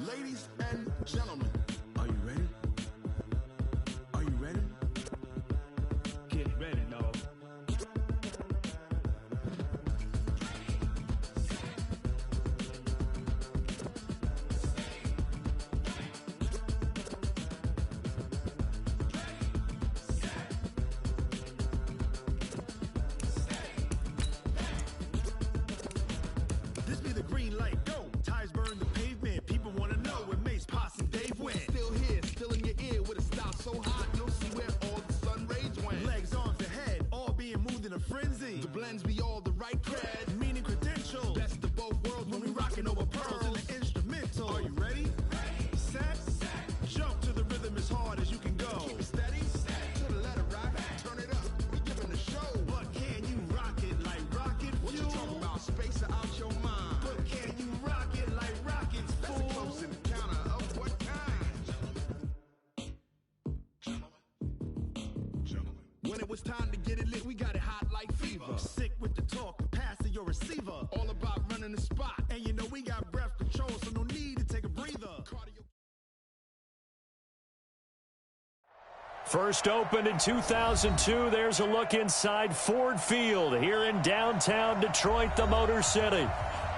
Ladies and gentlemen, are you ready? Are you ready? Get ready, dog. This be the green light, go. Tires burn the pavement. People wanna know where Mace, Pops, and Dave went. Still here, still in your ear with a style so hot, you'll see where all the sun rays went. Legs, arms, and head, all being moved in a frenzy. The blends be all the right cred, meaning credentials. Best of both worlds when we rockin' over pearls in the instrumental. Are you ready? Set. Jump to the rhythm as hard as you can go. Keep it steady, to the letter rock. Turn it up, we giving the show. But can you rock it like rocket fuel? What you talking about? Space out your mind. But can you rock it like rockets, fool? That's a close encounter of what kind? Gentlemen. When it was time to get it lit, we got it hot like fever. Sick with the talk, passing your receiver. All about running the spot. And you know we got breath control, so no need to take a breather. Cardio. First opened in 2002, there's a look inside Ford Field here in downtown Detroit, the Motor City.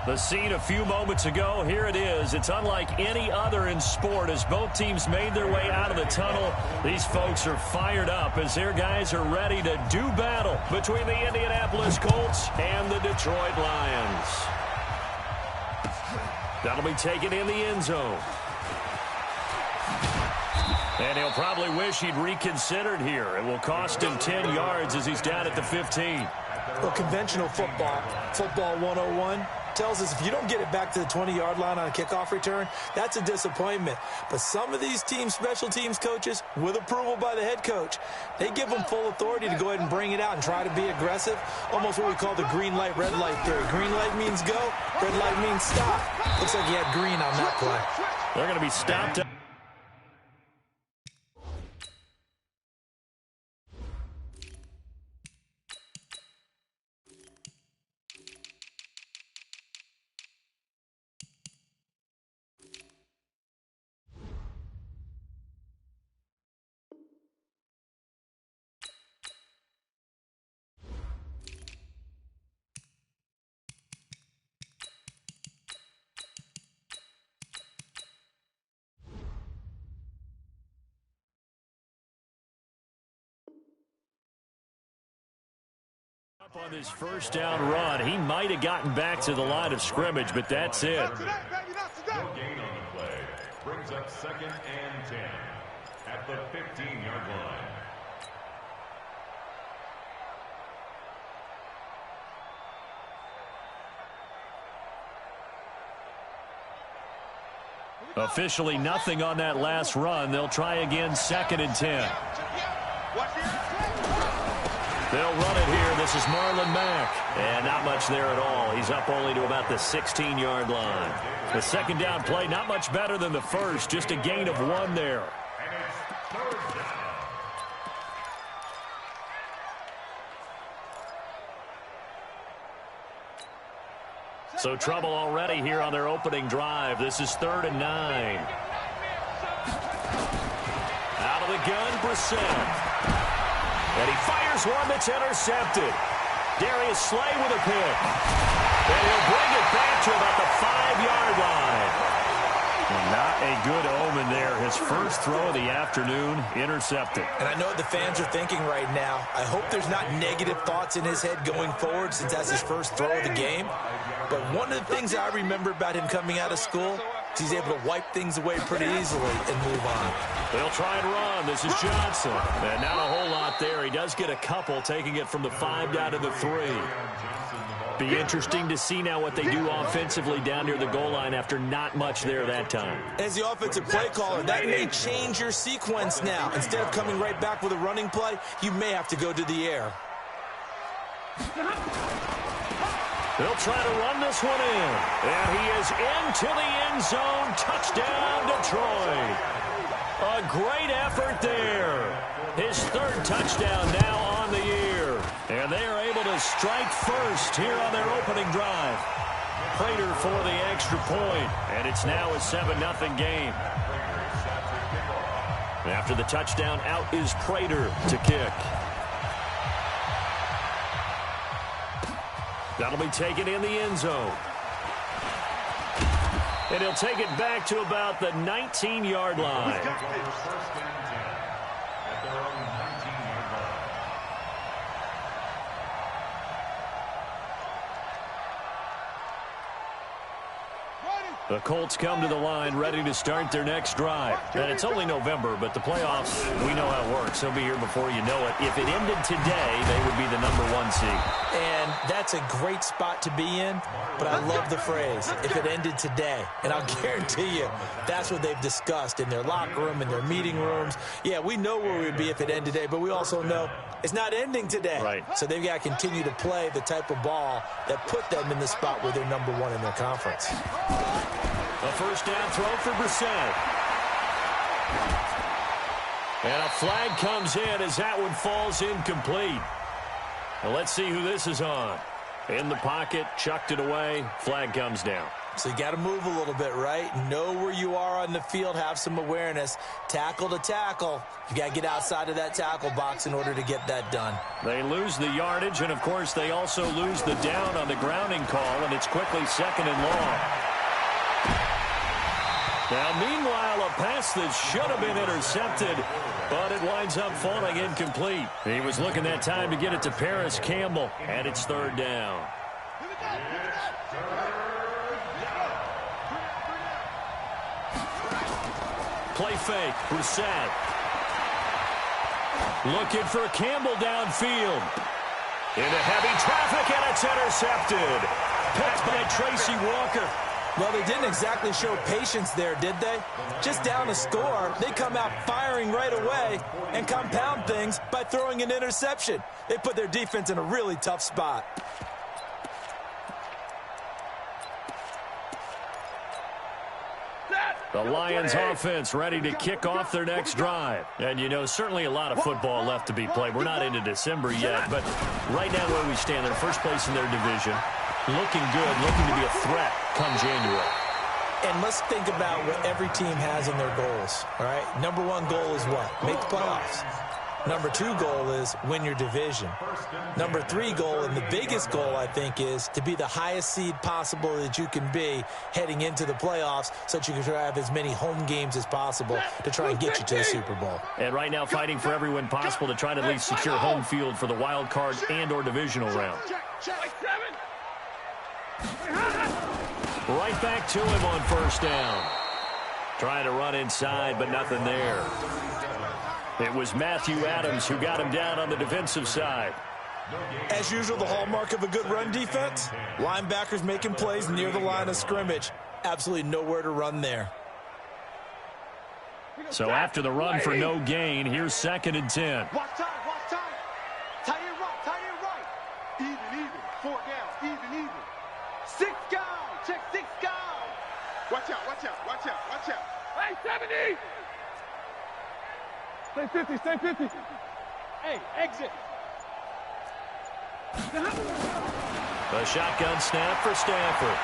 The scene a few moments ago, here it is. It's unlike any other in sport as both teams made their way out of the tunnel. These folks are fired up as their guys are ready to do battle between the Indianapolis Colts and the Detroit Lions. That'll be taken in the end zone. And he'll probably wish he'd reconsidered here. It will cost him 10 yards as he's down at the 15. Well, conventional football 101, tells us if you don't get it back to the 20-yard line on a kickoff return, that's a disappointment. But some of these teams, special teams coaches, with approval by the head coach, they give them full authority to go ahead and bring it out and try to be aggressive, almost what we call the green light, red light theory. Green light means go, red light means stop. Looks like he had green on that play. They're going to be stopped up. On his first down run, he might have gotten back to the line of scrimmage, but that's it. No gain on the play. Brings up 2nd and 10 at the 15-yard line. Officially nothing on that last run. They'll try again 2nd and 10. They'll run it here. This is Marlon Mack. And not much there at all. He's up only to about the 16-yard line. The second down play, not much better than the first. Just a gain of 1 there. So trouble already here on their opening drive. This is 3rd and 9. Out of the gun, Brissett. And he fires one that's intercepted. Darius Slay with a pick. And he'll bring it back to about the 5-yard line. Well, not a good omen there. His first throw of the afternoon, intercepted. And I know what the fans are thinking right now. I hope there's not negative thoughts in his head going forward since that's his first throw of the game. But one of the things I remember about him coming out of school is he's able to wipe things away pretty easily and move on. They'll try and run. This is Johnson. And not a whole lot there. He does get a couple, taking it from the 5 down to the 3. Be interesting to see now what they do offensively down near the goal line after not much there that time. As the offensive play caller, that may change your sequence now. Instead of coming right back with a running play, you may have to go to the air. They'll try to run this one in. And he is into the end zone. Touchdown, Detroit. A great effort there. His 3rd touchdown now on the year. And they are able to strike first here on their opening drive. Prater for the extra point, and it's now a 7-0 game. After the touchdown, out is Prater to kick. That'll be taken in the end zone. And he'll take it back to about the 19-yard line. The Colts come to the line ready to start their next drive. And it's only November, but the playoffs, we know how it works. They'll be here before you know it. If it ended today, they would be the #1 seed. And that's a great spot to be in, but I love the phrase, if it ended today. And I'll guarantee you, that's what they've discussed in their locker room, in their meeting rooms. Yeah, we know where we'd be if it ended today, but we also know it's not ending today. Right. So they've got to continue to play the type of ball that put them in the spot where they're #1 in their conference. A first down throw for Brissett. And a flag comes in as that one falls incomplete. Well, let's see who this is on. In the pocket, chucked it away, flag comes down. So you got to move a little bit, right? Know where you are on the field, have some awareness. Tackle to tackle. You got to get outside of that tackle box in order to get that done. They lose the yardage, and, of course, they also lose the down on the grounding call, and it's quickly 2nd and long. Now, meanwhile, a pass that should have been intercepted, but it winds up falling incomplete. He was looking that time to get it to Paris Campbell, and it's 3rd down. Play fake, Brissett. Looking for Campbell downfield. Into heavy traffic, and it's intercepted. Picked by Tracy Walker. Well, they didn't exactly show patience there, did they? Just down a score, they come out firing right away and compound things by throwing an interception. They put their defense in a really tough spot. The Lions offense ready to kick off their next drive. And, you know, certainly a lot of football left to be played. We're not into December yet, but right now where we stand, they're first place in their division. Looking good, looking to be a threat come January. And let's think about what every team has in their goals, all right? #1 goal is what? Make the playoffs. #2 goal is win your division. #3 goal, and the biggest goal, I think, is to be the highest seed possible that you can be heading into the playoffs so that you can have as many home games as possible to try and get you to the Super Bowl. And right now fighting for every win possible to try to at least secure home field for the wild card and or divisional round. Right back to him on 1st down. Trying to run inside, but nothing there. It was Matthew Adams who got him down on the defensive side. As usual, the hallmark of a good run defense, linebackers making plays near the line of scrimmage. Absolutely nowhere to run there. So after the run for no gain, here's 2nd and 10. Watch time, watch time. Tie it right. Even, 4 down, even. 6 guys, check 6 guys. Watch out. Hey, 70. Stay 50. Hey, exit. The shotgun snap for Stafford.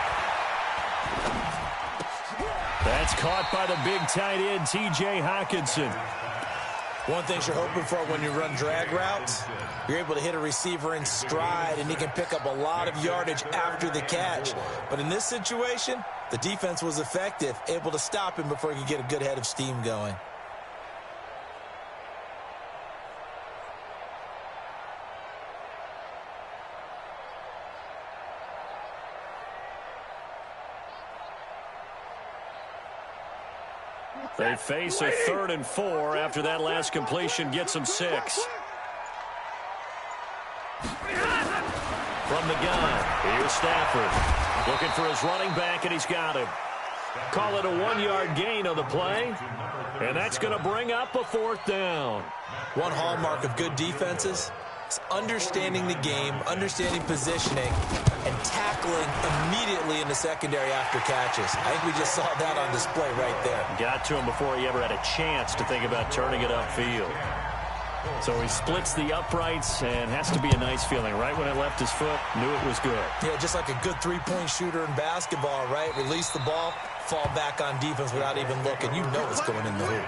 That's caught by the big tight end, T.J. Hockenson. One thing you're hoping for when you run drag routes, you're able to hit a receiver in stride, and he can pick up a lot of yardage after the catch. But in this situation, the defense was effective, able to stop him before he could get a good head of steam going. They face a 3rd and 4 after that last completion gets them 6. From the gun, here's Stafford. Looking for his running back, and he's got him. Call it a 1-yard gain on the play, and that's going to bring up a 4th down. One hallmark of good defenses is understanding the game, understanding positioning, and tackling immediately in the secondary after catches. I think we just saw that on display right there. Got to him before he ever had a chance to think about turning it upfield. So he splits the uprights and has to be a nice feeling. Right when it left his foot, knew it was good. Yeah, just like a good three-point shooter in basketball, right? Release the ball, fall back on defense without even looking. You know it's going in the hoop.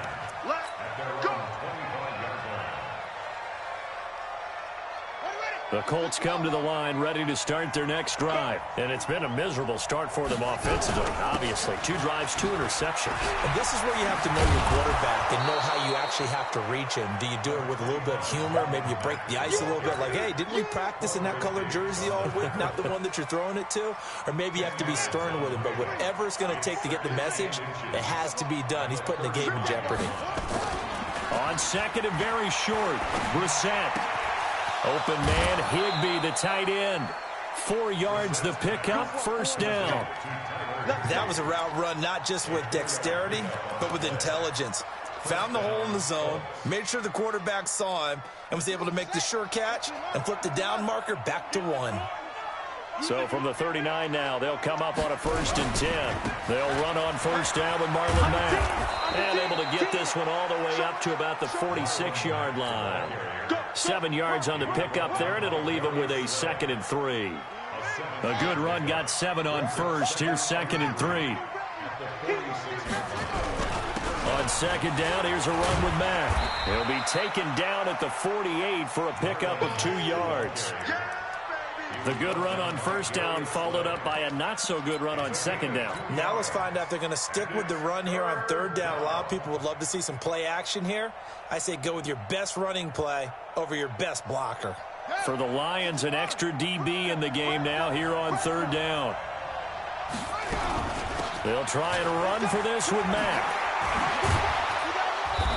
The Colts come to the line ready to start their next drive. And it's been a miserable start for them offensively, obviously. 2 drives, 2 interceptions. And this is where you have to know your quarterback and know how you actually have to reach him. Do you do it with a little bit of humor? Maybe you break the ice a little bit like, hey, didn't we practice in that colored jersey all week, not the one that you're throwing it to? Or maybe you have to be stern with him. But whatever it's going to take to get the message, it has to be done. He's putting the game in jeopardy. On second and very short, Brissett. Open man, Higbee, the tight end. 4 yards the pickup, first down. That was a route run not just with dexterity, but with intelligence. Found the hole in the zone, made sure the quarterback saw him, and was able to make the sure catch and flip the down marker back to 1. So from the 39 now, they'll come up on a 1st and 10. They'll run on first down with Marlon Mack. And able to get this one all the way up to about the 46-yard line. 7 yards on the pickup there, and it'll leave them with a 2nd and 3. A good run got 7 on first. Here's 2nd and 3. On second down, here's a run with Mack. He'll be taken down at the 48 for a pickup of 2 yards. The good run on first down followed up by a not-so-good run on second down. Now let's find out if they're going to stick with the run here on third down. A lot of people would love to see some play action here. I say go with your best running play over your best blocker. For the Lions, an extra DB in the game now here on third down. They'll try and run for this with Mack.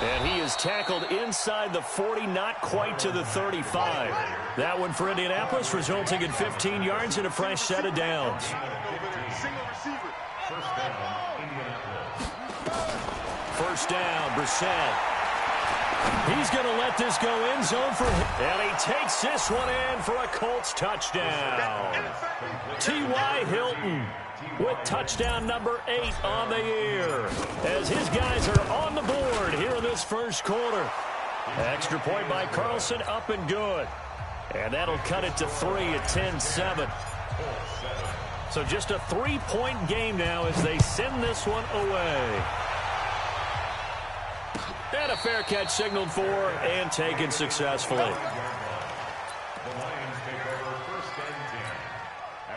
And he is tackled inside the 40, not quite to the 35. That one for Indianapolis, resulting in 15 yards and a fresh set of downs. First down, Brissett. He's going to let this go end zone for him. And he takes this one in for a Colts touchdown. T.Y. Hilton with touchdown number 8 on the year, as his guys are on the board here in this first quarter. Extra point by Carlson, up and good. And that'll cut it to 3 at 10-7. So just a 3-point game now as they send this one away. And a fair catch signaled for and taken successfully. The Lions take over 1st and 10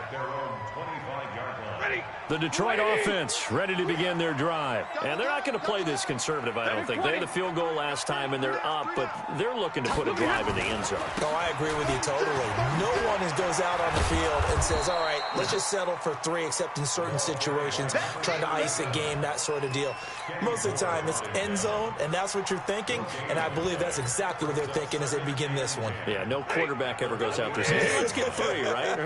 at their own 25-yard line. Ready. The Detroit offense ready to begin their drive. And they're not going to play this conservative, I don't think. They had the field goal last time, and they're up, but they're looking to put a drive in the end zone. Oh, I agree with you totally. No one goes out on the field and says, all right, let's just settle for 3, except in certain situations, trying to ice a game, that sort of deal. Most of the time, it's end zone, and that's what you're thinking, and I believe that's exactly what they're thinking as they begin this one. Yeah, no quarterback ever goes out there saying, hey, let's get 3, right?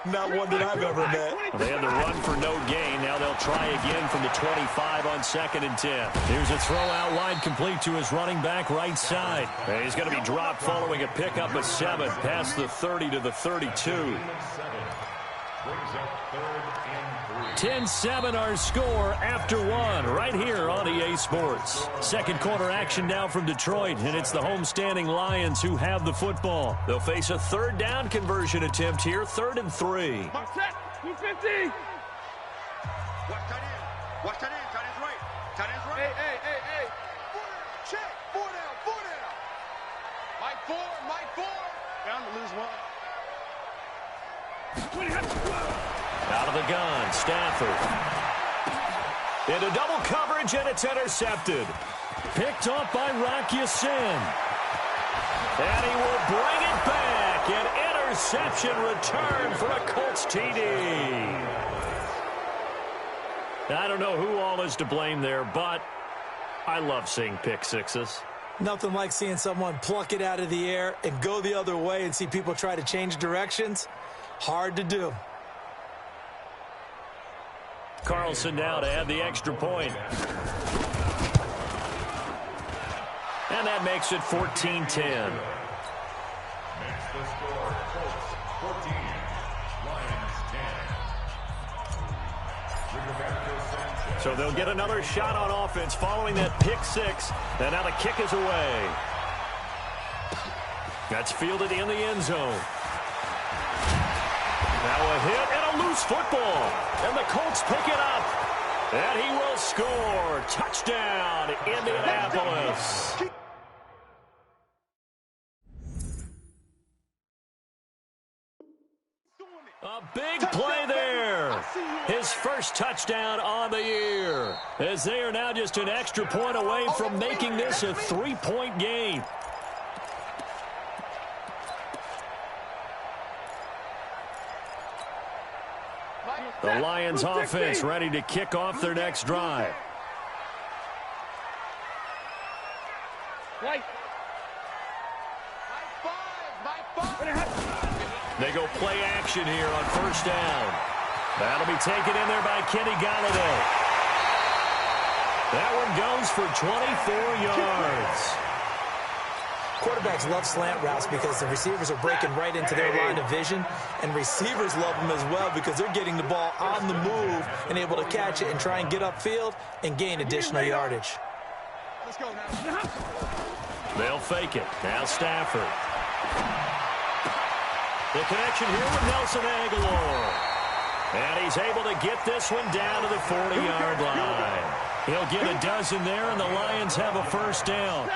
Not one that I've ever met. They had the run for no gain. Now they'll try again from the 25 on 2nd and 10. Here's a throw out wide, complete to his running back right side. And he's going to be dropped following a pickup of 7 past the 30 to the 32. 10-7 our score after 1 right here on EA Sports. Second quarter action now from Detroit, and it's the homestanding Lions who have the football. They'll face a third down conversion attempt here, 3rd and 3. Watch that in. Watch that in. Tight end's right. Tight end's right. Hey. 4 down. Check. 4 down. Mike 4. Down to lose 1. Out of the gun, Stafford. Into double coverage, and it's intercepted. Picked off by Rock Ya-Sin. And he will bring it back. An interception return for a Colts TD. I don't know who all is to blame there, but I love seeing pick sixes. Nothing like seeing someone pluck it out of the air and go the other way and see people try to change directions. Hard to do. Carlson now to add the extra point. And that makes it 14-10. Makes the score Colts 14, Lions 10. So they'll get another shot on offense following that pick 6. And now the kick is away. That's fielded in the end zone. Now a hit and a loose football. And the Colts pick it up. And he will score. Touchdown, Indianapolis. A big play there. His first touchdown on the year. As they are now just an extra point away from making this a 3-point game. The Lions offense ready to kick off their next drive. They go play action here on first down. That'll be taken in there by Kenny Galladay. That one goes for 24 yards. Quarterbacks love slant routes because the receivers are breaking right into their line of vision, and receivers love them as well because they're getting the ball on the move and able to catch it and try and get upfield and gain additional yardage. Let's go now. They'll fake it. Now Stafford. The connection here with Nelson Aguilar. And he's able to get this one down to the 40-yard line. He'll get a dozen there, and the Lions have a first down.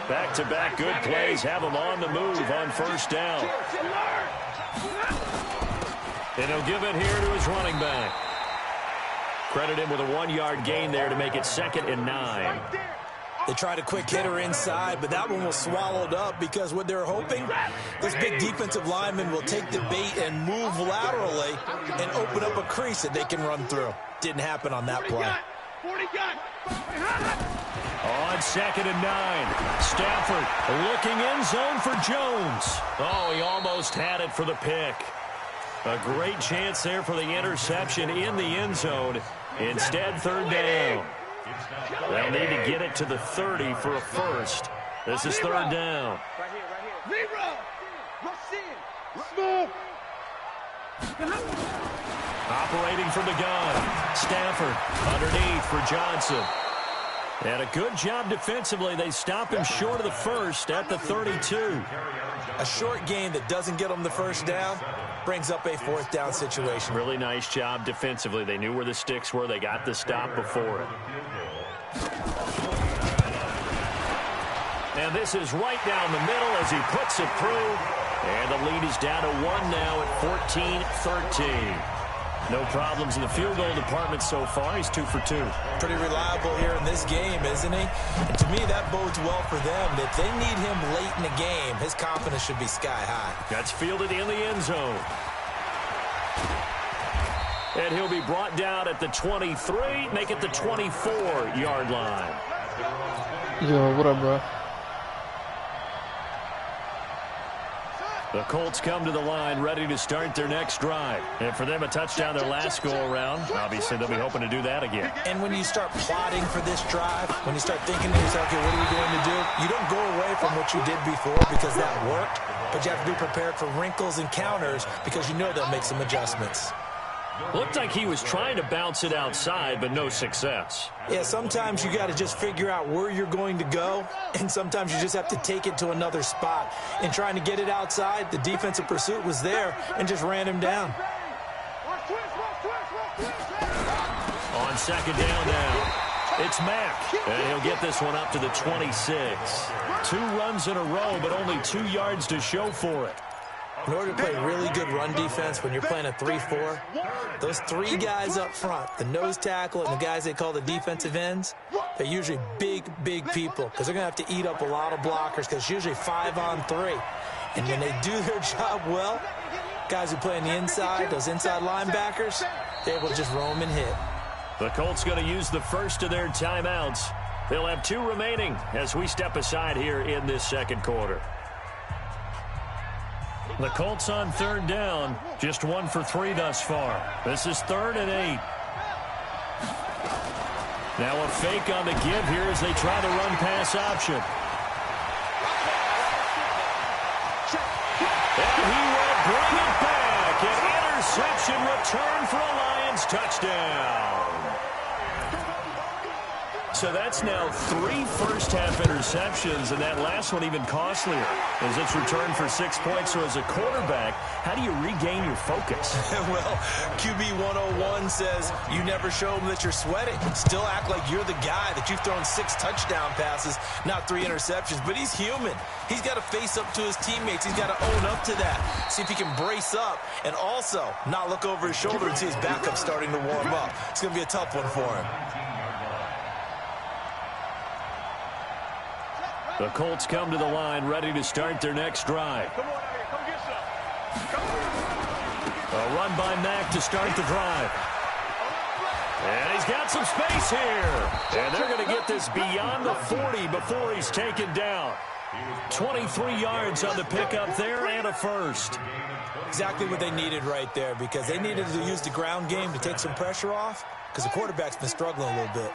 Back-to-back good plays have him on the move on first down. And he'll give it here to his running back. Credit him with a 1-yard gain there to make it 2nd and 9. They tried a quick hitter inside, but that one was swallowed up because what they're hoping, this big defensive lineman will take the bait and move laterally and open up a crease that they can run through. Didn't happen on that play. On 2nd and 9, Stafford looking in zone for Jones. Oh, he almost had it for the pick. A great chance there for the interception in the end zone. Instead, 3rd down. They'll need to get it to the 30 for a first. This is 3rd down. Operating from the gun. Stafford underneath for Johnson. And a good job defensively. They stop him short of the first at the 32. A short gain that doesn't get them the first down brings up a 4th down situation. Really nice job defensively. They knew where the sticks were. They got the stop before it. And this is right down the middle as he puts it through. And the lead is down to 1 now at 14-13. No problems in the field goal department so far. He's 2 for 2. Pretty reliable here in this game, isn't he? And to me, that bodes well for them. If they need him late in the game, his confidence should be sky high. That's fielded in the end zone. And he'll be brought down at the 23, make it the 24-yard line. Yo, what up, bro? The Colts come to the line ready to start their next drive. And for them, a touchdown their last go-around. Obviously, they'll be hoping to do that again. And when you start plotting for this drive, when you start thinking to yourself, okay, what are we going to do? You don't go away from what you did before because that worked. But you have to be prepared for wrinkles and counters because you know they'll make some adjustments. Looked like he was trying to bounce it outside, but no success. Yeah, sometimes you got to just figure out where you're going to go, and sometimes you just have to take it to another spot. In trying to get it outside, the defensive pursuit was there and just ran him down. On 2nd down now, it's Mack, and he'll get this one up to the 26. 2 runs in a row, but only 2 yards to show for it. In order to play really good run defense when you're playing a 3-4, those 3 guys up front, the nose tackle and the guys they call the defensive ends, they're usually big, big people because they're going to have to eat up a lot of blockers because it's usually 5 on 3. And when they do their job well, guys who play on the inside, those inside linebackers, they're able to just roam and hit. The Colts going to use the first of their timeouts. They'll have 2 remaining as we step aside here in this 2nd quarter. The Colts on 3rd down, just 1 for 3 thus far. This is 3rd and 8. Now a fake on the give here as they try the run-pass option. And he will bring it back. An interception return for a Lions touchdown. So that's now 3 first-half interceptions, and that last one even costlier as it's returned for 6 points. So as a quarterback, how do you regain your focus? Well, QB 101 says you never show them that you're sweating. Still act like you're the guy, that you've thrown 6 touchdown passes, not 3 interceptions. But he's human. He's got to face up to his teammates. He's got to own up to that. See if he can brace up and also not look over his shoulder and see his backup starting to warm up. It's going to be a tough one for him. The Colts come to the line ready to start their next drive. Come on out here. Come get some. Come on. A run by Mack to start the drive. And he's got some space here. And they're going to get this beyond the 40 before he's taken down. 23 yards on the pickup there and a first. Exactly what they needed right there, because they needed to use the ground game to take some pressure off, because the quarterback's been struggling a little bit.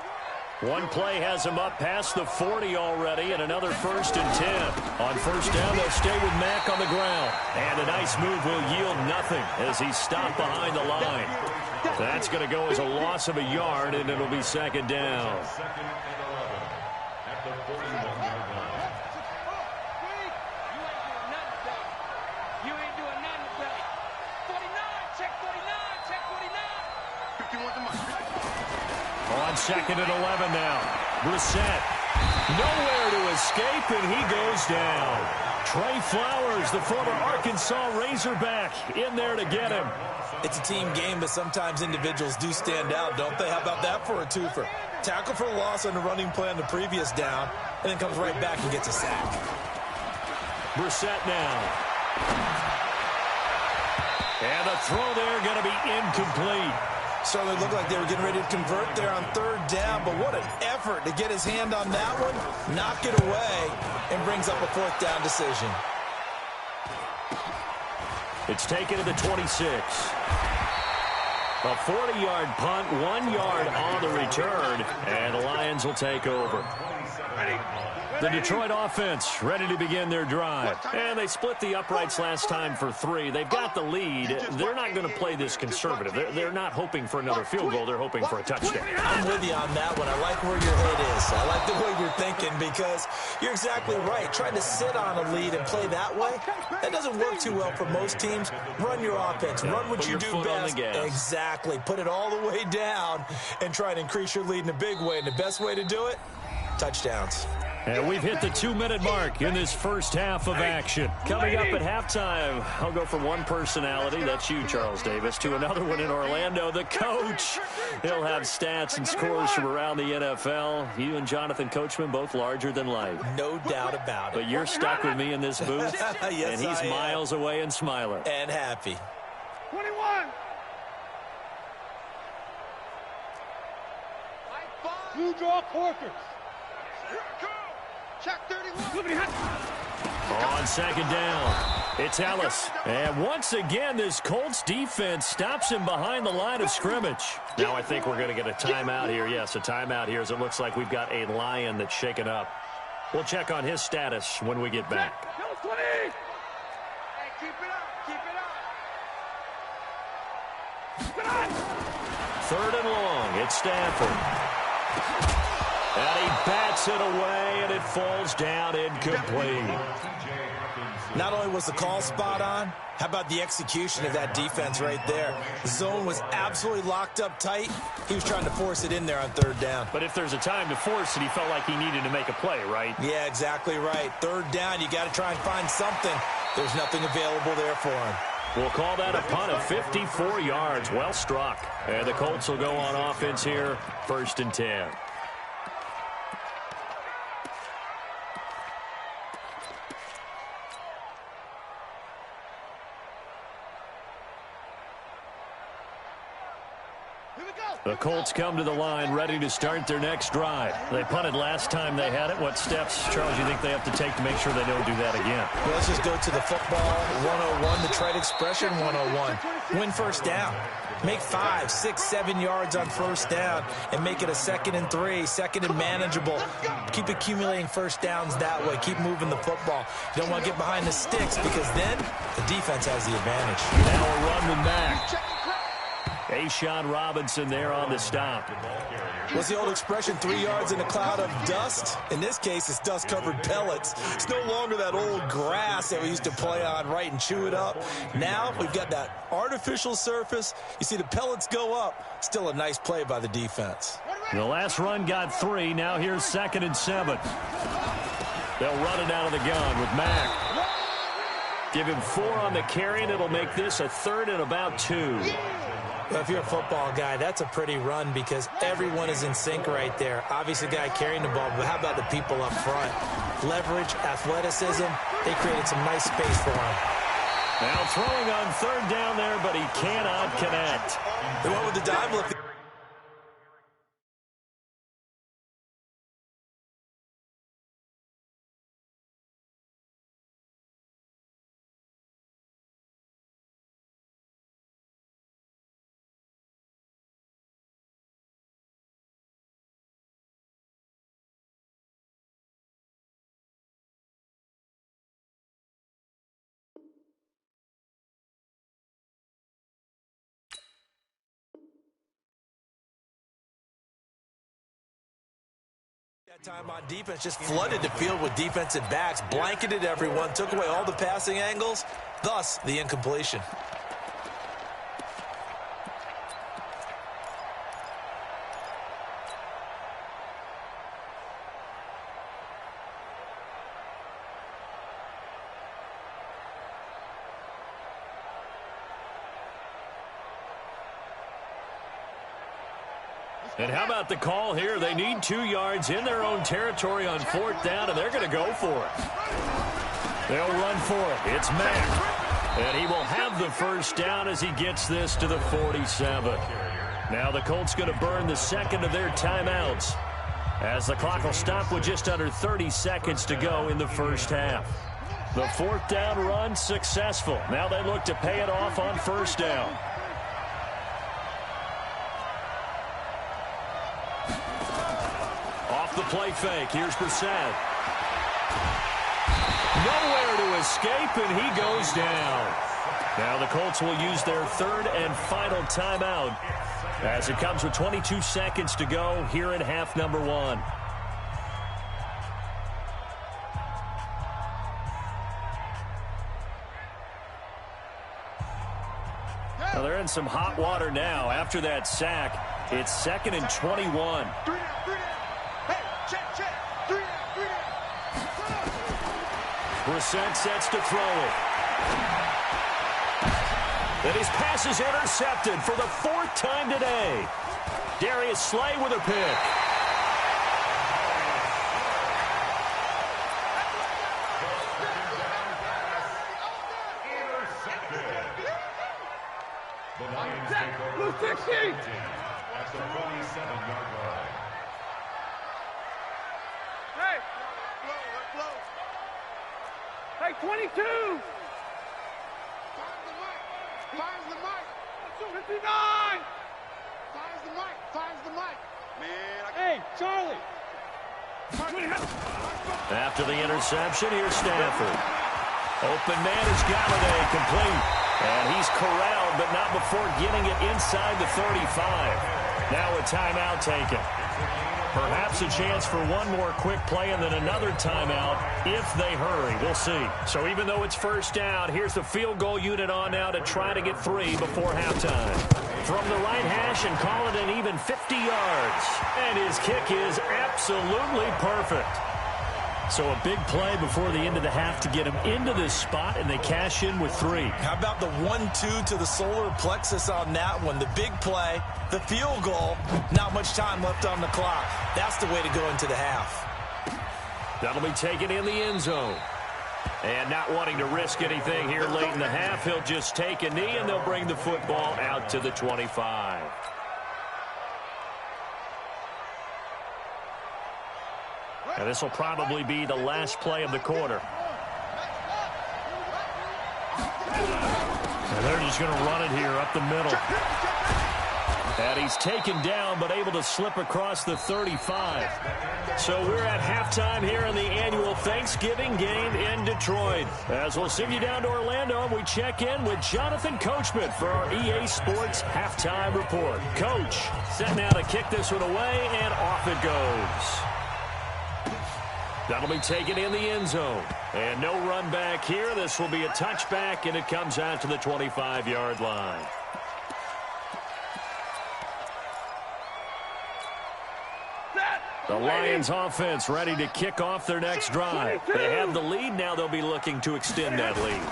One play has him up past the 40 already, and another 1st and 10. On first down, they'll stay with Mack on the ground. And a nice move will yield nothing as he's stopped behind the line. That's going to go as a loss of a yard, and it'll be 2nd down. On 2nd and 11 now. Brissett. Nowhere to escape, and he goes down. Trey Flowers, the former Arkansas Razorback, in there to get him. It's a team game, but sometimes individuals do stand out, don't they? How about that for a twofer? Tackle for a loss on the running play on the previous down, and then comes right back and gets a sack. Brissett now. And the throw there going to be incomplete. Certainly looked like they were getting ready to convert there on 3rd down, but what an effort to get his hand on that one, knock it away, and brings up a 4th down decision. It's taken to the 26. A 40-yard punt, 1 yard on the return, and the Lions will take over. The Detroit offense ready to begin their drive. And they split the uprights last time for 3. They've got the lead. They're not going to play this conservative. They're not hoping for another field goal. They're hoping for a touchdown. I'm with you on that one. I like where your head is. I like the way you're thinking, because you're exactly right. Trying to sit on a lead and play that way, that doesn't work too well for most teams. Run your offense. Run what you do best. Exactly. Put it all the way down and try to increase your lead in a big way. And the best way to do it, touchdowns. And we've hit the 2-minute mark in this first half of action. Coming up at halftime, I'll go from one personality, that's you, Charles Davis, to another one in Orlando, the coach. He'll have stats and scores from around the NFL. You and Jonathan Coachman, both larger than life. No doubt about it. But you're stuck with me in this booth, yes, and he's miles away and smiling. And happy. 21. Blue draw Corkers. Check 31. On 2nd down, it's Ellis. And once again, this Colts defense stops him behind the line of scrimmage. Now I think we're going to get a timeout here. Yes, a timeout here, as it looks like we've got a Lion that's shaken up. We'll check on his status when we get back. Hey, keep it up. Keep it up. 3rd and long, it's Stafford. And he bats it away, and it falls down incomplete. Not only was the call spot on, how about the execution of that defense right there? The zone was absolutely locked up tight. He was trying to force it in there on 3rd down. But if there's a time to force it, he felt like he needed to make a play, right? Yeah, exactly right. 3rd down, you got to try and find something. There's nothing available there for him. We'll call that a punt of 54 yards. Well struck. And the Colts will go on offense here, 1st and 10. The Colts come to the line ready to start their next drive. They punted last time they had it. What steps, Charles, you think they have to take to make sure they don't do that again? Well, let's just go to the football 101, the trade expression 101. Win 1st down. Make 5, 6, 7 yards on 1st down and make it a 2nd and 3, 2nd and manageable. Keep accumulating 1st downs that way. Keep moving the football. You don't want to get behind the sticks, because then the defense has the advantage. Now a run with Mack. A'Shawn Robinson there on the stop. What's the old expression, 3 yards in a cloud of dust? In this case, it's dust-covered pellets. It's no longer that old grass that we used to play on, right, and chew it up. Now we've got that artificial surface. You see the pellets go up. Still a nice play by the defense. The last run got 3. Now here's 2nd and 7. They'll run it out of the gun with Mack. Give him 4 on the carry, and it'll make this a 3rd and about 2. Well, if you're a football guy, that's a pretty run because everyone is in sync right there. Obviously, the guy carrying the ball, but how about the people up front? Leverage, athleticism, they created some nice space for him. Now throwing on 3rd down there, but he cannot connect. They went with the dime look. That time on defense just flooded the field with defensive backs, blanketed everyone, took away all the passing angles, thus the incompletion. And how about the call here? They need 2 yards in their own territory on 4th down, and they're going to go for it. They'll run for it. It's Mack. And he will have the 1st down as he gets this to the 47. Now the Colts going to burn the 2nd of their timeouts as the clock will stop with just under 30 seconds to go in the 1st half. The 4th down run successful. Now they look to pay it off on 1st down. Off the play fake. Here's Brissett. Nowhere to escape, and he goes down. Now the Colts will use their 3rd and final timeout as it comes with 22 seconds to go here in half number 1. Well, they're in some hot water now. After that sack, it's 2nd and 21. Brissett sets to throw it. And his pass is intercepted for the 4th time today. Darius Slay with a pick. The Lions take over 60 at the 47-yard line. Hey, 22! Finds the mic! 59! Finds the mic! Man, hey, Charlie! After the interception, here's Stafford. Open man is Galladay, complete. And he's corralled, but not before getting it inside the 35. Now a timeout taken. Perhaps a chance for one more quick play and then another timeout if they hurry. We'll see. So even though it's 1st down, here's the field goal unit on now to try to get 3 before halftime. From the right hash and call it an even 50 yards. And his kick is absolutely perfect. So a big play before the end of the half to get him into this spot, and they cash in with 3. How about the 1-2 to the solar plexus on that one? The big play, the field goal, not much time left on the clock. That's the way to go into the half. That'll be taken in the end zone. And not wanting to risk anything here late in the half, he'll just take a knee, and they'll bring the football out to the 25. And this will probably be the last play of the quarter. And they're just going to run it here up the middle. And he's taken down but able to slip across the 35. So we're at halftime here in the annual Thanksgiving game in Detroit. As we'll send you down to Orlando, we check in with Jonathan Coachman for our EA Sports Halftime Report. Coach, set now to kick this one away, and off it goes. That'll be taken in the end zone. And no run back here. This will be a touchback, and it comes out to the 25-yard line. The Lions offense ready to kick off their next drive. They have the lead. Now they'll be looking to extend that lead.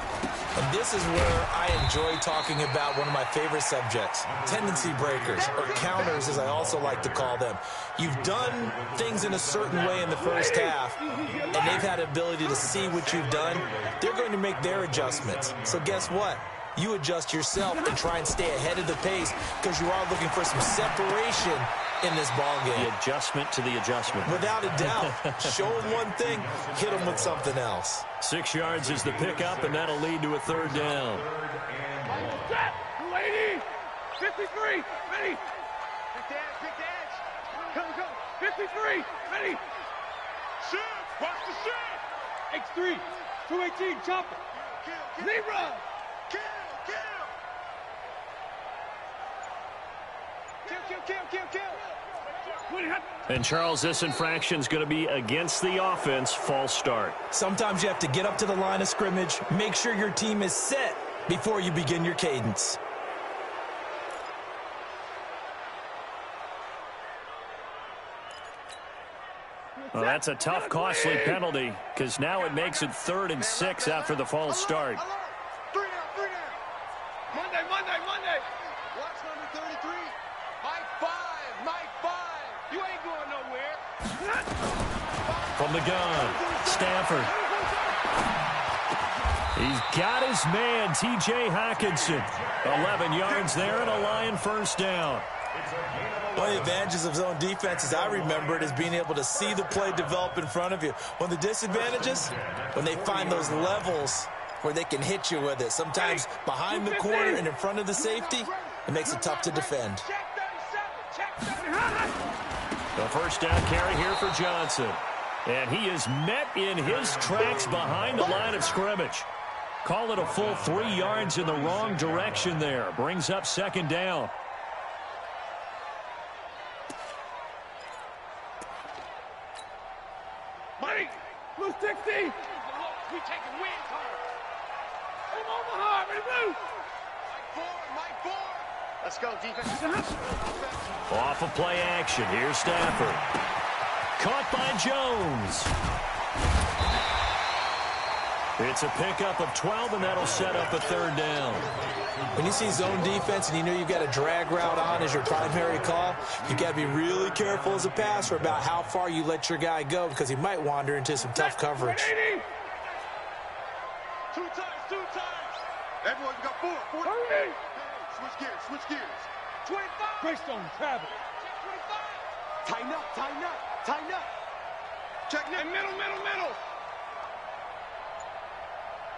And this is where I enjoy talking about one of my favorite subjects, tendency breakers, or counters as I also like to call them. You've done things in a certain way in the first half, and they've had the ability to see what you've done. They're going to make their adjustments. So guess what? You adjust yourself and try and stay ahead of the pace because you are looking for some separation in this ball game. The adjustment to the adjustment. Without a doubt. Show them one thing, hit them with something else. 6 yards is the pickup, and that'll lead to a third down. Set, 280, 53, ready. Pick the edge. Go. 53, ready. Shoot, watch the shoot. X3, 218, chopper. Zebra. Kill. And, Charles, this infraction is going to be against the offense. False start. Sometimes you have to get up to the line of scrimmage, make sure your team is set before you begin your cadence. Well, that's a tough, costly penalty because now it makes it 3rd and 6 after the false start. 3 down. Monday. Watch number 33. Mike 5. You ain't going nowhere. From the gun, Stafford. He's got his man, T.J. Hockenson. 11 yards there and a Lion first down. One of the advantages of zone defense, as I remember it, is being able to see the play develop in front of you. One of the disadvantages, when they find those levels where they can hit you with it. Sometimes behind the corner and in front of the safety, it makes it tough to defend. The first down carry here for Johnson. And he is met in his tracks behind the line of scrimmage. Call it a full 3 yards in the wrong direction there. Brings up second down. Mike, blue 60. We taking wins hard. From Omaha, ready to move. Mike 4. Let's go, defense. Off of play action. Here's Stafford. Caught by Jones. It's a pickup of 12, and that'll set up a third down. When you see zone defense and you know you've got a drag route on as your primary call, you've got to be really careful as a passer about how far you let your guy go because he might wander into some tough coverage. 2 times. Everyone, you got 4. 40. Switch gears. 25. Greystone, travel. 25. Tighten up. Check now. Middle.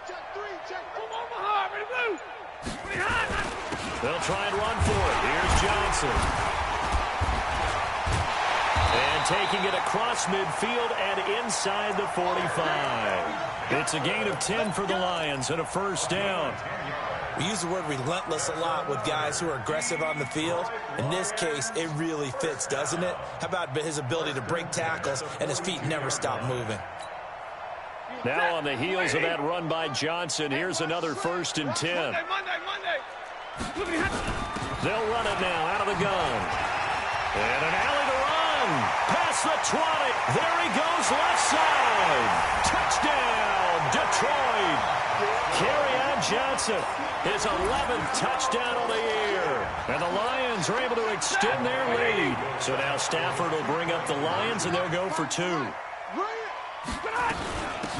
Check. From Omaha, ready to move. They'll try and run for it. Here's Johnson. And taking it across midfield and inside the 45. It's a gain of 10 for the Lions and a first down. We use the word relentless a lot with guys who are aggressive on the field. In this case, it really fits, doesn't it? How about his ability to break tackles and his feet never stop moving? Now on the heels of that run by Johnson, here's another 1st and 10. Monday. They'll run it now out of the gun. And an alley to run. Past the 20. There he goes left side. Touchdown, Detroit. Kerryon Johnson, his 11th touchdown of the year. And the Lions are able to extend their lead. So now Stafford will bring up the Lions, and they'll go for 2.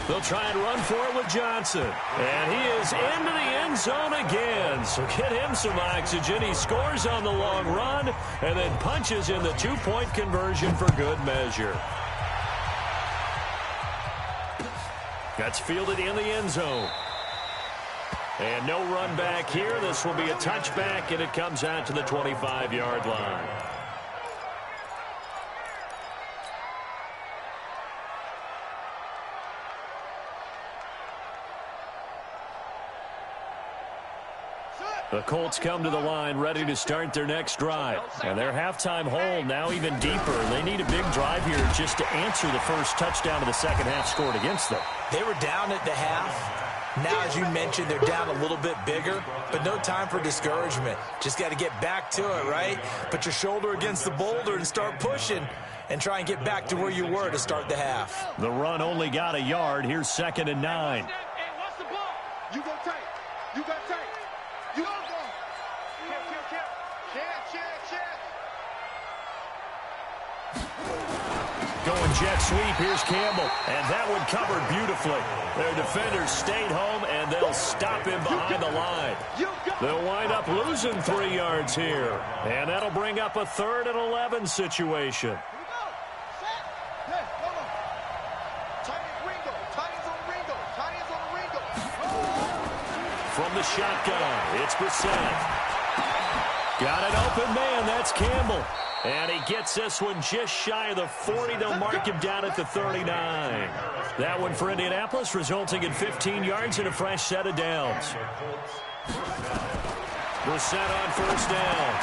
They'll try and run for it with Johnson. And he is into the end zone again. So get him some oxygen. He scores on the long run and then punches in the 2-point conversion for good measure. That's fielded in the end zone. And no run back here. This will be a touchback, and it comes out to the 25-yard line. The Colts come to the line ready to start their next drive. And their halftime hole now even deeper. They need a big drive here just to answer the first touchdown of the second half scored against them. They were down at the half. Now, as you mentioned, they're down a little bit bigger, but no time for discouragement. Just got to get back to it, right? Put your shoulder against the boulder and start pushing and try and get back to where you were to start the half. The run only got a yard. Here's 2nd and 9. Hey, watch the ball. You go tight. You got tight. You go. Check. Going jet sweep. Here's Campbell. And that one covered beautifully. Their defenders stayed home, and they'll stop him behind the line. They'll wind up losing 3 yards here. And that'll bring up a 3rd and 11 situation. From the shotgun, it's Brissett. Got an open man, that's Campbell. And he gets this one just shy of the 40. They'll mark him down at the 39. That one for Indianapolis, resulting in 15 yards and a fresh set of downs. Brissett on first down.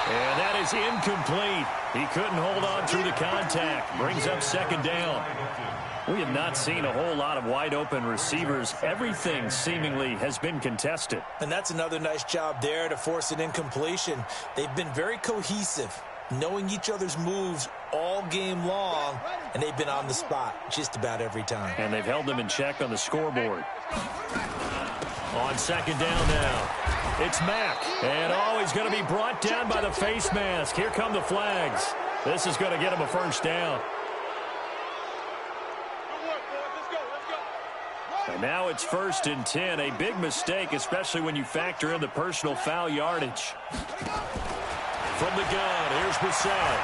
And that is incomplete. He couldn't hold on through the contact. Brings up 2nd down. We have not seen a whole lot of wide-open receivers. Everything seemingly has been contested. And that's another nice job there to force an incompletion. They've been very cohesive, knowing each other's moves all game long, and they've been on the spot just about every time. And they've held them in check on the scoreboard. On 2nd down now, it's Mack. And he's going to be brought down by the face mask. Here come the flags. This is going to get him a first down. And now it's 1st and 10. A big mistake, especially when you factor in the personal foul yardage. From the gun, here's Brissett.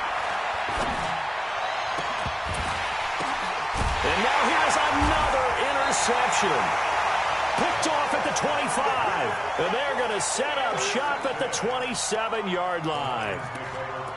And now here's another interception. Picked off at the 25. And they're going to set up shop at the 27-yard line.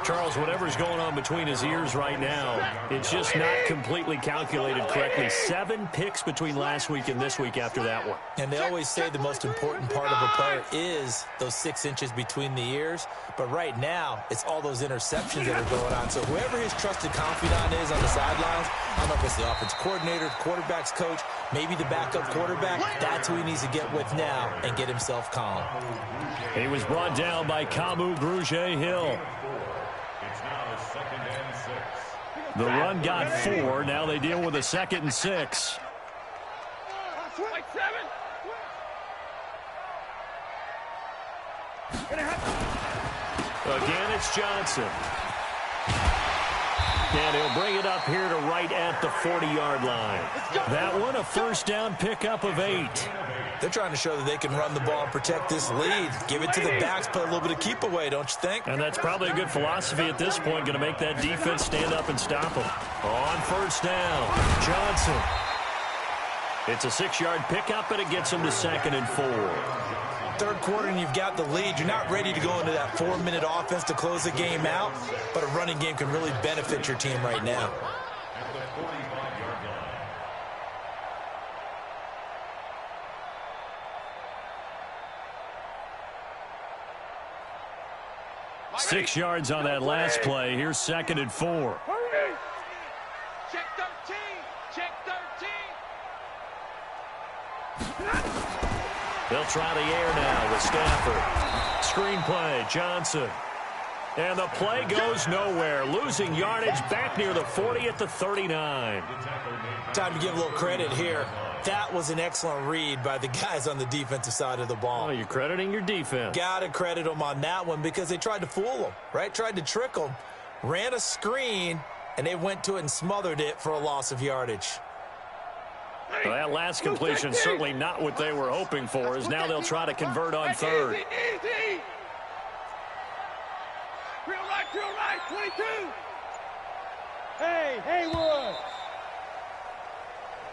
Charles, whatever's going on between his ears right now, it's just not completely calculated correctly. 7 picks between last week and this week after that one. And they always say the most important part of a player is those 6 inches between the ears. But right now, it's all those interceptions that are going on. So whoever his trusted confidant is on the sidelines, I don't know if it's the offense coordinator, the quarterback's coach, maybe the backup quarterback, that's who he needs to get with now and get himself calm. He was brought down by Kamu Grugier-Hill. The run got 4. Now they deal with a 2nd and 6. Again, it's Johnson. And he'll bring it up here to right at the 40-yard line. That one, a first down pickup of 8. They're trying to show that they can run the ball and protect this lead. Give it to the backs, put a little bit of keep away, don't you think? And that's probably a good philosophy at this point, going to make that defense stand up and stop them. On first down, Johnson. It's a 6-yard pickup, and it gets him to 2nd and 4. Third quarter and you've got the lead. You're not ready to go into that 4-minute offense to close the game out, but a running game can really benefit your team right now. At the 45-yard line. 6 yards on that last play. Here's 2nd and 4. Check 13. Check 13. They'll try the air now with Stafford. Screen play, Johnson. And the play goes nowhere. Losing yardage back near the 40 at the 39. Time to give a little credit here. That was an excellent read by the guys on the defensive side of the ball. Oh, you're crediting your defense. Got to credit them on that one because they tried to fool them, right? Tried to trick them. Ran a screen, and they went to it and smothered it for a loss of yardage. Well, that last completion certainly not what they were hoping for, as now they'll try to convert on 3rd. Easy. Real right, 22. Hey, Haywood.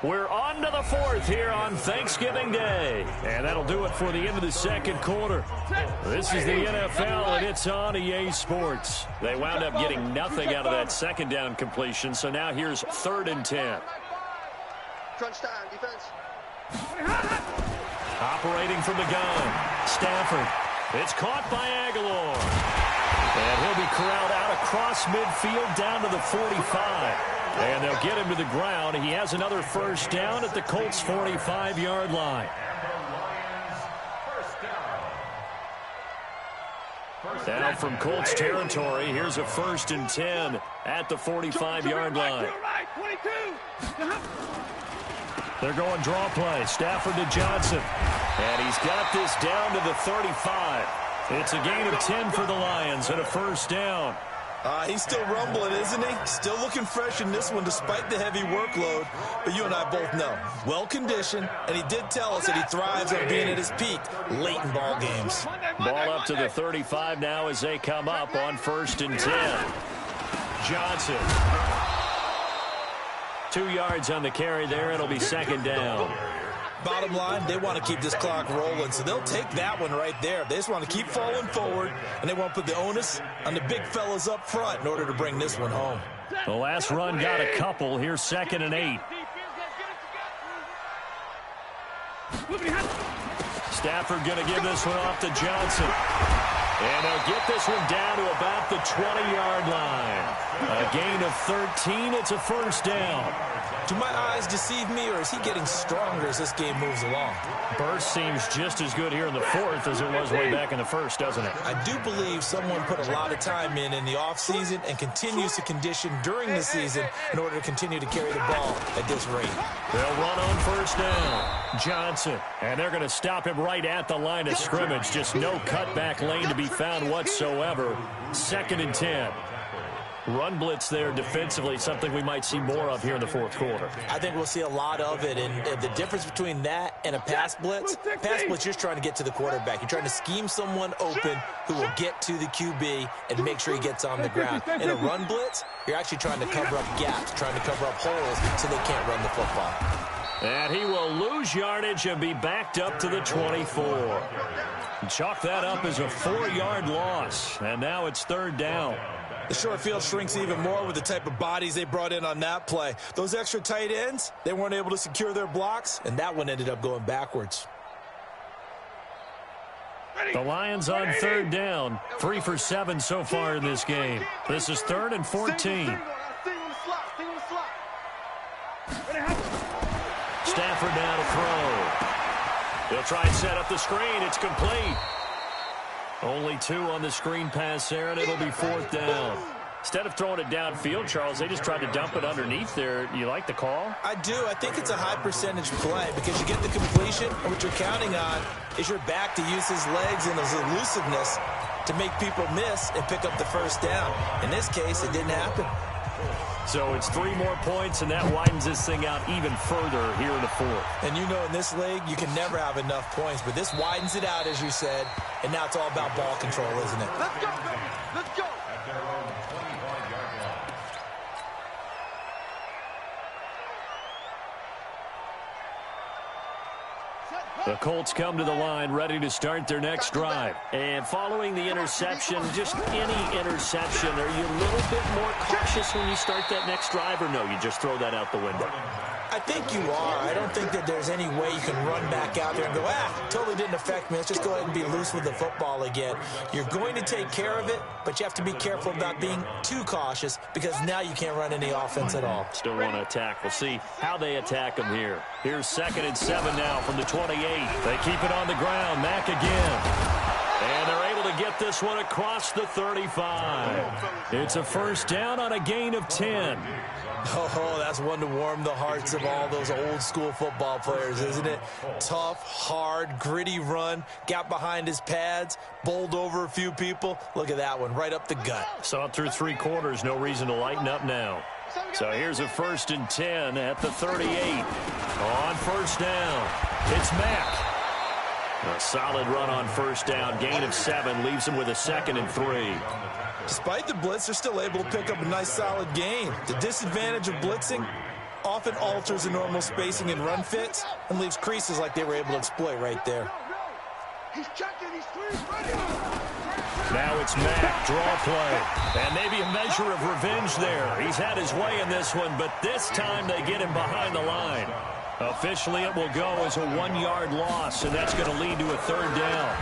We're on to the fourth here on Thanksgiving Day. And that'll do it for the end of the second quarter. This is the NFL, and it's on EA Sports. They wound up getting nothing out of that second down completion, so now here's 3rd and 10. Crunch time, defense. Operating from the gun, Stafford. It's caught by Aguilar. And he'll be corralled out across midfield down to the 45. And they'll get him to the ground. He has another first down at the Colts' 45-yard line. Now from Colts territory, here's a 1st and 10 at the 45-yard line. They're going draw play. Stafford to Johnson. And he's got this down to the 35. It's a gain of 10 for the Lions and a first down. He's still rumbling, isn't he? Still looking fresh in this one despite the heavy workload. But you and I both know, well-conditioned, and he did tell us that he thrives on being at his peak late in ball games. Ball up to the 35 now as they come up on 1st and 10. Johnson. 2 yards on the carry there. It'll be 2nd down. Bottom line, they want to keep this clock rolling, so they'll take that one right there. They just want to keep falling forward, and they want to put the onus on the big fellas up front in order to bring this one home. The last run got a couple. Here's 2nd and 8. Stafford going to give this one off to Johnson. And they'll get this one down to about the 20-yard line. A gain of 13. It's a first down. Do my eyes deceive me, or is he getting stronger as this game moves along? Burst seems just as good here in the 4th as it was way back in the 1st, doesn't it? I do believe someone put a lot of time in the offseason and continues to condition during the season in order to continue to carry the ball at this rate. They'll run on first down. Johnson. And they're going to stop him right at the line of scrimmage. Just no cutback lane to be found whatsoever. 2nd and 10. Run blitz there defensively, something we might see more of here in the 4th quarter. I think we'll see a lot of it, and the difference between that and a pass blitz, you're just trying to get to the quarterback. You're trying to scheme someone open who will get to the QB and make sure he gets on the ground. In a run blitz, you're actually trying to cover up gaps, trying to cover up holes so they can't run the football. And he will lose yardage and be backed up to the 24. Chalk that up as a 4-yard loss, and now it's 3rd down. The short field shrinks even more with the type of bodies they brought in on that play. Those extra tight ends, they weren't able to secure their blocks, and that one ended up going backwards. The Lions on 3rd down. 3 for 7 so far in this game. This is 3rd and 14. Stafford now to throw. He'll try and set up the screen. It's complete. Only 2 on the screen pass there, and it'll be 4th down. Instead of throwing it downfield, Charles, they just tried to dump it underneath there. You like the call? I do. I think it's a high percentage play because you get the completion, and what you're counting on is your back to use his legs and his elusiveness to make people miss and pick up the first down. In this case, it didn't happen. So it's 3 more points, and that widens this thing out even further here in the 4th. And you know in this league, you can never have enough points, but this widens it out, as you said, and now it's all about ball control, isn't it? Let's go, baby. Let's go. The Colts come to the line ready to start their next drive. And following the interception, just any interception, are you a little bit more cautious when you start that next drive, or no, you just throw that out the window? I think you are. I don't think that there's any way you can run back out there and go, totally didn't affect me. Let's just go ahead and be loose with the football again. You're going to take care of it, but you have to be careful about being too cautious because now you can't run any offense at all. Still want to attack. We'll see how they attack them here. Here's 2nd and 7 now from the 28. They keep it on the ground. Mack again. And they're able to get this one across the 35. It's a first down on a gain of 10. Oh, that's one to warm the hearts of all those old school football players, isn't it? Tough, hard, gritty run, got behind his pads, bowled over a few people. Look at that one, right up the gut. Saw it through 3 quarters, no reason to lighten up now. So here's a 1st and 10 at the 38. On first down, it's Mack. A solid run on first down, gain of 7, leaves him with a 2nd and 3. Despite the blitz, they're still able to pick up a nice solid gain. The disadvantage of blitzing, often alters the normal spacing and run fits and leaves creases like they were able to exploit right there. He's checking, he's ready. Now it's Mack, draw play. And maybe a measure of revenge there. He's had his way in this one, but this time they get him behind the line. Officially, it will go as a 1-yard loss, and that's going to lead to a 3rd down.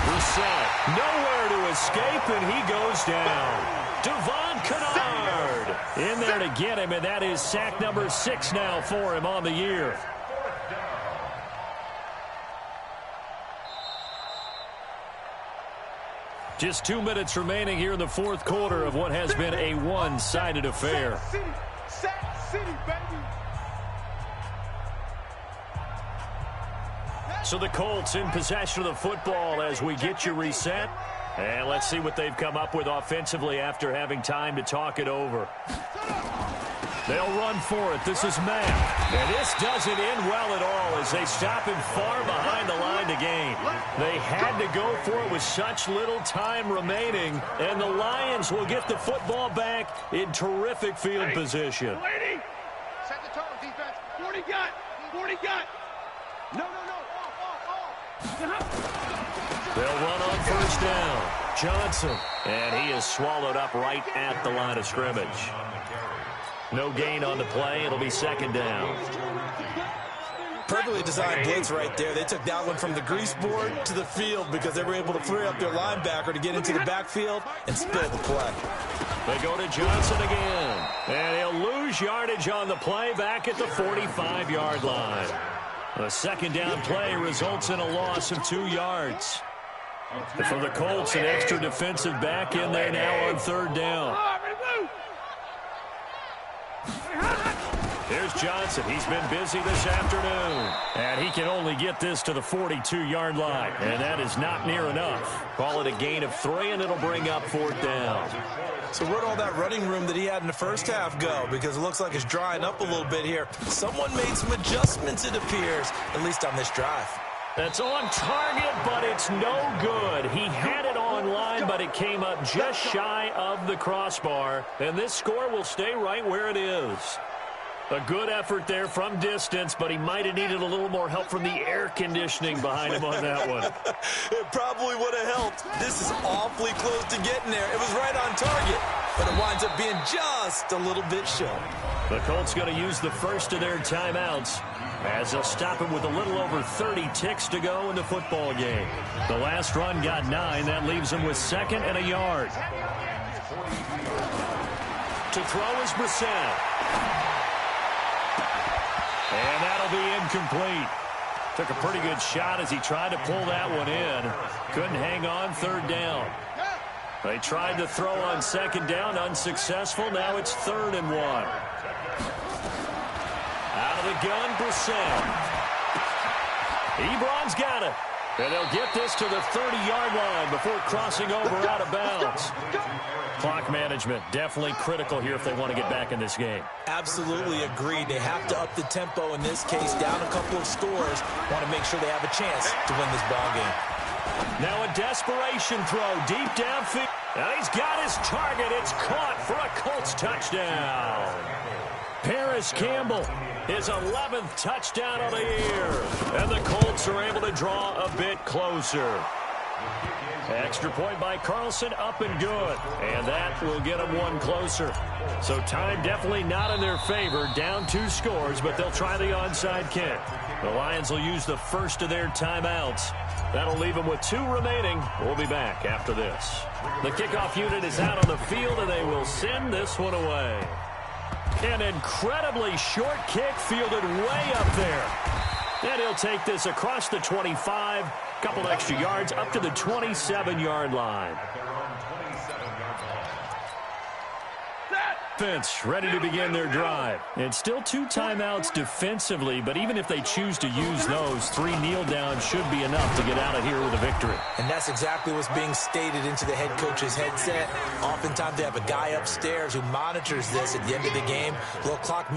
Brissett, nowhere to escape, and he goes down. Devon Kennard in there to get him, and that is sack number 6 now for him on the year. Just 2 minutes remaining here in the 4th quarter of what has been a one-sided affair. Sack City, baby. So the Colts in possession of the football as we get you reset. And let's see what they've come up with offensively after having time to talk it over. They'll run for it. This is Mack. And this doesn't end well at all as they stop him far behind the line to gain. They had to go for it with such little time remaining. And the Lions will get the football back in terrific field position. Set the tone, defense. 40 got. 40 got. No. They'll run on 1st down. Johnson. And he is swallowed up right at the line of scrimmage. No gain on the play. It'll be 2nd down. Perfectly designed blitz right there. They took that one from the grease board to the field because they were able to free up their linebacker to get into the backfield and spill the play. They go to Johnson again. And he'll lose yardage on the play back at the 45-yard line. A 2nd down play results in a loss of 2 yards. For the Colts, an extra defensive back in there now on 3rd down. Here's Johnson. He's been busy this afternoon. And he can only get this to the 42-yard line. And that is not near enough. Call it a gain of 3, and it'll bring up 4th down. So where'd all that running room that he had in the first half go? Because it looks like it's drying up a little bit here. Someone made some adjustments, it appears, at least on this drive. That's on target, but it's no good. He had it on line, but it came up just shy of the crossbar. And this score will stay right where it is. A good effort there from distance, but he might have needed a little more help from the air conditioning behind him on that one. It probably would have helped. This is awfully close to getting there. It was right on target, but it winds up being just a little bit short. The Colts going to use the first of their timeouts as they'll stop him with a little over 30 ticks to go in the football game. The last run got 9. That leaves him with 2nd and a yard. To throw is Brissett. And that'll be incomplete. Took a pretty good shot as he tried to pull that one in. Couldn't hang on 3rd down. They tried to throw on 2nd down, unsuccessful. Now it's 3rd and 1. Out of the gun, Brissett. Ebron's got it. And they'll get this to the 30-yard line before crossing over out of bounds. Clock management definitely critical here if they want to get back in this game. Absolutely agreed. They have to up the tempo in this case, down a couple of scores. Want to make sure they have a chance to win this ball game. Now a desperation throw deep downfield. And he's got his target. It's caught for a Colts touchdown. Paris Campbell, his 11th touchdown of the year. And the Colts are able to draw a bit closer. Extra point by Carlson, up and good. And that will get them one closer. So time definitely not in their favor. Down 2 scores, but they'll try the onside kick. The Lions will use the first of their timeouts. That'll leave them with 2 remaining. We'll be back after this. The kickoff unit is out on the field, and they will send this one away. An incredibly short kick fielded way up there. And he'll take this across the 25, couple extra yards up to the 27-yard line. Defense ready to begin their drive. It's still 2 timeouts defensively, but even if they choose to use those, 3 kneel downs should be enough to get out of here with a victory. And that's exactly what's being stated into the head coach's headset. Oftentimes they have a guy upstairs who monitors this at the end of the game. Little clock man.